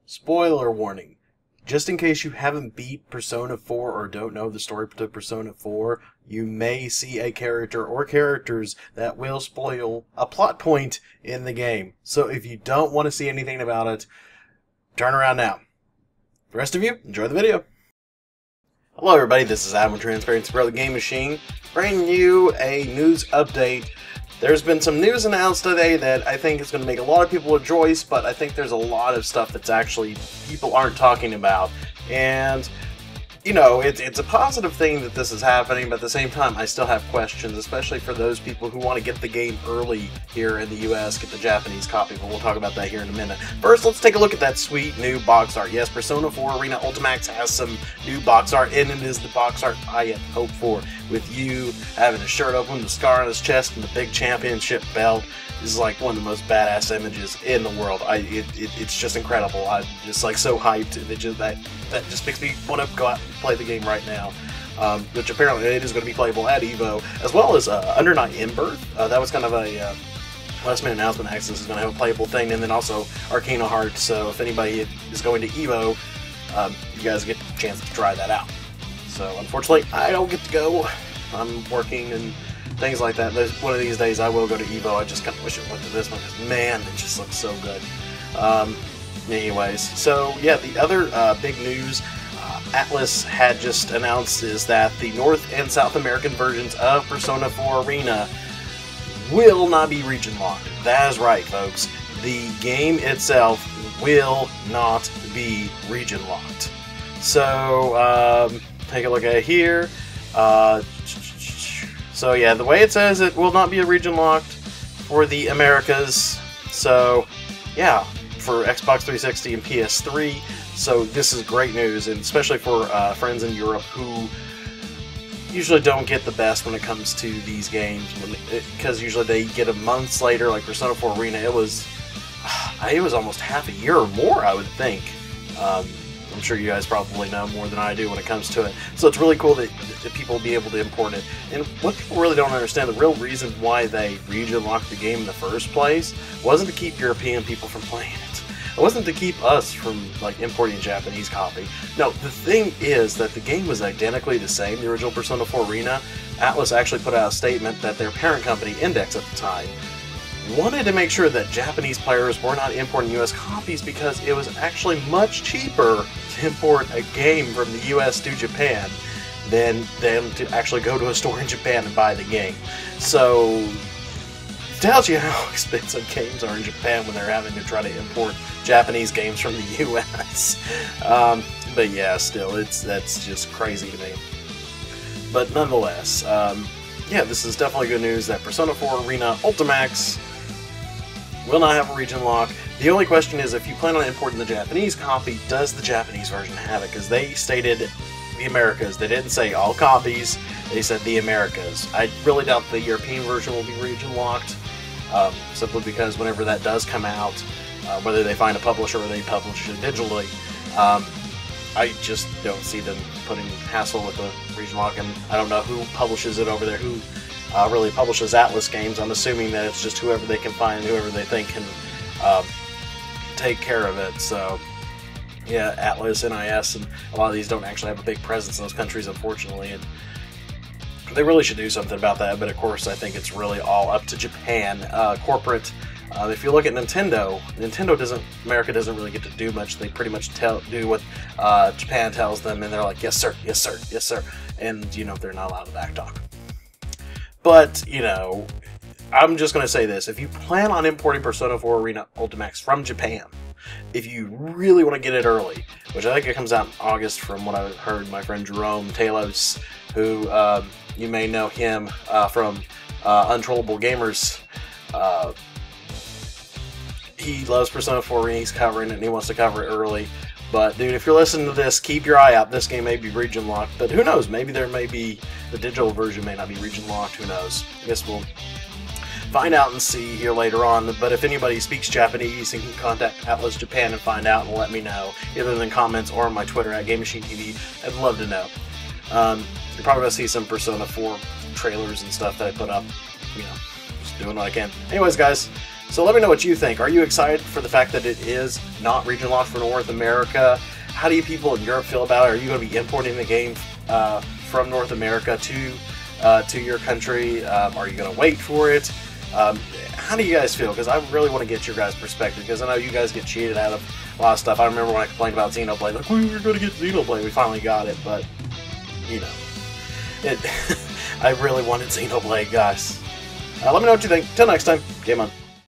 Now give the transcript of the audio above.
spoiler warning. Just in case you haven't beat Persona 4 or don't know the story to Persona 4, you may see a character or characters that will spoil a plot point in the game. So if you don't want to see anything about it, turn around now. The rest of you, enjoy the video. Hello everybody, this is Adam with Transparency Pro, the Game Machine, bringing you a news update. There's been some news announced today that I think is going to make a lot of people rejoice, but I think there's a lot of stuff that's actually people aren't talking about. And, you know, it's a positive thing that this is happening, but at the same time, I still have questions, especially for those people who want to get the game early here in the US, get the Japanese copy, but we'll talk about that here in a minute. First, let's take a look at that sweet new box art. Yes, Persona 4 Arena Ultimax has some new box art, and it is the box art I had hoped for, with you having a shirt open, the scar on his chest, and the big championship belt. This is like one of the most badass images in the world. It's just incredible. I'm just like so hyped. That just makes me want to go out and play the game right now. Which apparently it is going to be playable at EVO, as well as Under Night in Birth. That was kind of a last minute announcement. Axis is going to have a playable thing, and then also Arcana Heart. So if anybody is going to EVO, you guys get a chance to try that out. So unfortunately, I don't get to go. I'm working and things like that. One of these days I will go to EVO. I just kind of wish it went to this one because, man, it just looks so good. Anyways, so yeah, the other big news Atlas had just announced is that the North and South American versions of Persona 4 Arena will not be region locked. That is right, folks. The game itself will not be region locked. So, take a look at it here. So yeah, the way it says, it will not be a region locked for the Americas. So yeah, for Xbox 360 and PS3. So this is great news, and especially for friends in Europe who usually don't get the best when it comes to these games, because usually they get them months later. Like Persona 4 Arena, it was almost half a year or more, I would think. I'm sure you guys probably know more than I do when it comes to it. So it's really cool that people will be able to import it. And what people really don't understand, the real reason why they region locked the game in the first place wasn't to keep European people from playing it. It wasn't to keep us from like importing a Japanese copy. No, the thing is that the game was identically the same, the original Persona 4 Arena. Atlas actually put out a statement that their parent company, Index at the time, wanted to make sure that Japanese players were not importing US copies because it was actually much cheaper to import a game from the US to Japan than them to actually go to a store in Japan and buy the game. So it tells you how expensive games are in Japan when they're having to try to import Japanese games from the US. But yeah, still, that's just crazy to me. But nonetheless, yeah, this is definitely good news that Persona 4 Arena Ultimax will not have a region lock. The only question is, if you plan on importing the Japanese copy, does the Japanese version have it? Because they stated the Americas. They didn't say all copies. They said the Americas. I really doubt the European version will be region locked, simply because whenever that does come out, whether they find a publisher or they publish it digitally, I just don't see them putting hassle with the region lock, and I don't know who publishes it over there, who really publishes Atlas games. I'm assuming that it's just whoever they can find, whoever they think can take care of it. So yeah, Atlas, NIS, and a lot of these don't actually have a big presence in those countries, unfortunately, and they really should do something about that. But of course, I think it's really all up to Japan corporate. If you look at Nintendo, America doesn't really get to do much. They pretty much do what Japan tells them, and they're like, yes sir, yes sir, yes sir, and you know, they're not allowed to backtalk. But, you know, I'm just going to say this. If you plan on importing Persona 4 Arena Ultimax from Japan, if you really want to get it early, which I think it comes out in August from what I heard, my friend Jerome Talos, who you may know him from Untrollable Gamers, he loves Persona 4 Arena, he's covering it, and he wants to cover it early. But, dude, if you're listening to this, keep your eye out. This game may be region locked, but who knows? Maybe there may be, the digital version may not be region locked. Who knows? I guess we'll find out and see here later on. But if anybody speaks Japanese, you can contact Atlas Japan and find out and let me know, either in the comments or on my Twitter at GameMachineTV. I'd love to know. You're probably going to see some Persona 4 trailers and stuff that I put up. You know, just doing what I can. Anyways, guys, So let me know what you think. Are you excited for the fact that it is not region locked for North America? How do you people in Europe feel about it? Are you going to be importing the game from North America to your country? Are you going to wait for it? How do you guys feel? Because I really want to get your guys' perspective, because I know you guys get cheated out of a lot of stuff. I remember when I complained about Xenoblade, like, we were going to get Xenoblade. We finally got it, but, you know, I really wanted Xenoblade, guys. Let me know what you think. Till next time, game on.